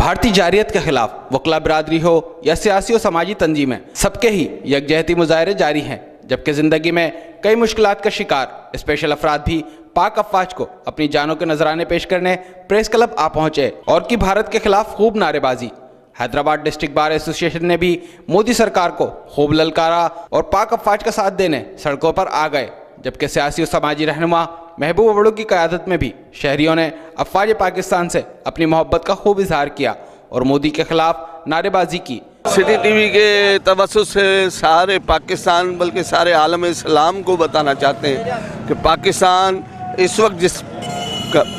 بھارتی جارحیت کے خلاف وکلا برادری ہو یا سیاسی و سماجی تنظیمیں، سب کے ہی یکجہتی مظاہرے جاری ہیں، جبکہ زندگی میں کئی مشکلات کا شکار اسپیشل افراد بھی پاک افواج کو اپنی جانوں کے نذرانے پیش کرنے پریس کلب آ پہنچے اور کی بھارت کے خلاف خوب نعرے بازی۔ حیدرآباد ڈسٹرکٹ بار ایسوسی ایشن نے بھی مودی سرکار کو خوب للکارا اور پاک افواج کا ساتھ دینے سڑکوں پر آ گئے، جبکہ سیاسی و سماجی رہنما محبوب اوڑو کی قیادت میں بھی شہریوں نے افواج پاکستان سے اپنی محبت کا خوب اظہار کیا اور مودی کے خلاف نعرے بازی کی۔ سٹی ٹی وی کے توسط سے سارے پاکستان بلکہ سارے عالم اسلام کو بتانا چاہتے ہیں کہ پاکستان اس وقت جس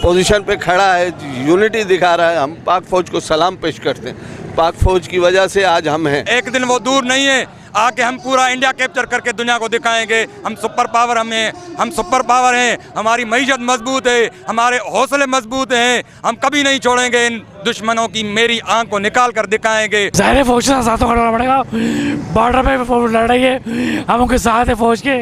پوزیشن پہ کھڑا ہے، یونٹی دکھا رہا ہے، ہم پاک فوج کو سلام پیش کرتے ہیں۔ پاک فوج کی وجہ سے آج ہم ہیں۔ ایک دن وہ دور نہیں ہے، آ کے ہم پورا انڈیا کیپچر کر کے دنیا کو دکھائیں گے۔ ہم سپر پاور ہم سپر پاور ہیں، ہماری معیشت مضبوط ہے، ہمارے حوصلے مضبوط ہیں، ہم کبھی نہیں چھوڑیں گے۔ ان دشمنوں کی میری آنکھ کو نکال کر دکھائیں گے۔ ظاہر ہے فوج کے ساتھ کھڑنا پڑے گا، بارڈر پہ فوج لڑ رہی ہے، ہم ان کے ساتھ ہیں فوج کے،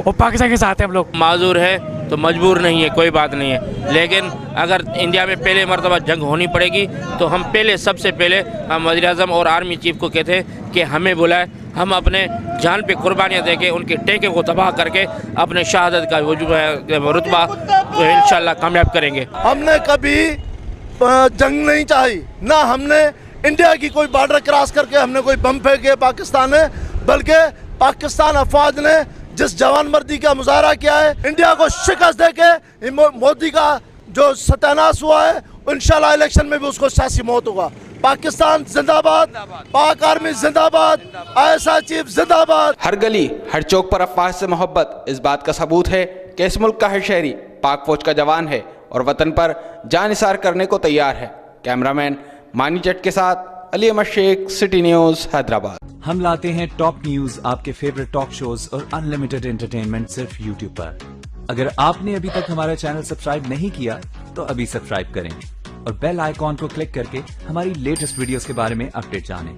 اور پاکستان کے ساتھ ہیں ہم لوگ۔ معذور ہے تو مجبور نہیں ہے، کوئی بات نہیں ہے، لیکن اگر انڈیا میں پہلے مرتبہ جنگ ہونی پڑے گی تو ہم سب سے پہلے ہم وزیر اعظم اور آرمی چیف کو کہتے ہیں کہ ہمیں بلائے، ہم اپنے جان پہ قربانیاں دے کے ان کے ٹینکے کو تباہ کر کے اپنے شہادت کا رتبہ انشاءاللہ کامیاب کریں گے۔ ہم نے کبھی جنگ نہیں چاہی، نہ ہم نے انڈیا کی کوئی بارڈر کراس کر کے ہم نے کوئی بم پھینکے پاکستان میں، بلکہ پاکستان افواج نے جس جوان مردی کا مظاہرہ کیا ہے، انڈیا کو شکست دے کے مودی کا جو ستیاناش ہوا ہے، انشاءاللہ الیکشن میں بھی اس کو سیاسی موت ہوگا۔ پاکستان زندہ باد، پاک آرمی زندہ باد، ISI چیف زندہ باد۔ ہر گلی ہر چوک پر افواج سے محبت اس بات کا ثبوت ہے کہ اس ملک کا ہر شہری پاک فوج کا جوان ہے اور وطن پر جان نثار کرنے کو تیار ہے۔ کیمرامین مانی جٹ کے ساتھ علی احمد شیخ، سٹی نیوز، حیدرآباد۔ ہم لاتے ہیں ٹاپ نیوز، آپ کے فیوریٹ ٹاک شوز اور انلمیٹڈ انٹرٹینمنٹ صرف یوٹیوب پر۔ اگر آپ نے ابھی تک ہمارا چینل سبسکرائب نہیں کیا تو ابھی سبسکرائب کریں اور بیل آئیکن کو کلک کر کے ہماری لیٹسٹ ویڈیوز کے بارے میں اپڈیٹ جانیں۔